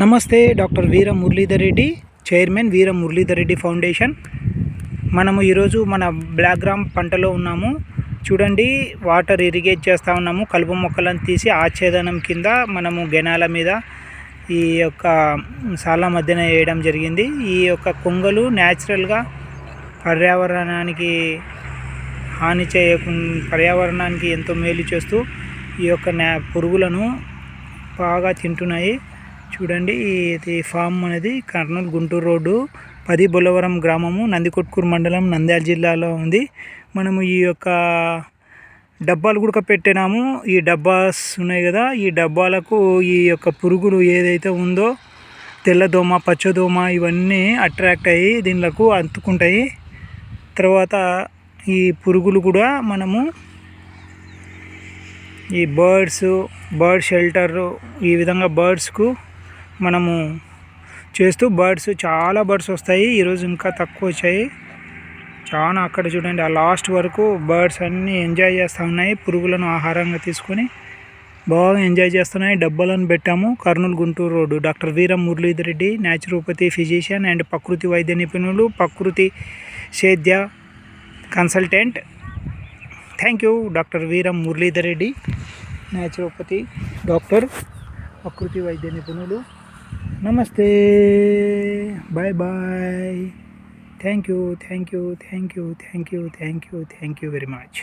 నమస్తే. Doctor Veera Muralidhar Reddy, chairman వీర Muralidhar Reddy foundation. మనము ఈరోజు మన బ్లాక్ గ్రామ్ పంటలో ఉన్నాము. చూడండి, వాటర్ ఇరిగేట్ చేస్తూ ఉన్నాము. కలుపు మొక్కలను తీసి ఆచ్ఛేదనం కింద మనము గెనాల మీద ఈ యొక్క సాల మధ్యన వేయడం జరిగింది. ఈ యొక్క కొంగలు న్యాచురల్గా పర్యావరణానికి హాని చేయకుండా పర్యావరణానికి ఎంతో మేలు చేస్తూ ఈ యొక్క పురుగులను బాగా తింటున్నాయి. చూడండి, ఇది ఫామ్ అనేది కర్నూలు గుంటూరు రోడ్డు 10 బొల్లవరం గ్రామము, నందికొట్కూరు మండలం, నంద్యాల జిల్లాలో ఉంది. మనము ఈ యొక్క డబ్బాలు కూడా పెట్టినాము. ఈ డబ్బాస్ ఉన్నాయి కదా, ఈ డబ్బాలకు ఈ యొక్క పురుగులు ఏదైతే ఉందో తెల్లదోమ, పచ్చదోమ ఇవన్నీ అట్రాక్ట్ అయ్యి దీనిలకు అంటుకుంటాయి. తర్వాత ఈ పురుగులు కూడా మనము ఈ బర్డ్ షెల్టర్ ఈ విధంగా బర్డ్స్కు మనము చేస్తూ చాలా బర్డ్స్ వస్తాయి. ఈరోజు ఇంకా తక్కువ వచ్చాయి. చాలా అక్కడ చూడండి, ఆ లాస్ట్ వరకు బర్డ్స్ అన్నీ ఎంజాయ్ చేస్తూ ఉన్నాయి. పురుగులను ఆహారంగా తీసుకొని బాగా ఎంజాయ్ చేస్తున్నాయి. డబ్బాలను పెట్టాము. Kurnool Guntur road. Doctor Veera Muralidhar Reddy, naturopathy physician and ప్రకృతి వైద్య నిపుణులు, ప్రకృతి సేద్య consultant. Thank you. Doctor Veera Muralidhar Reddy, naturopathy doctor, ప్రకృతి వైద్య నిపుణులు. నమస్తే, bye bye. Thank you very much.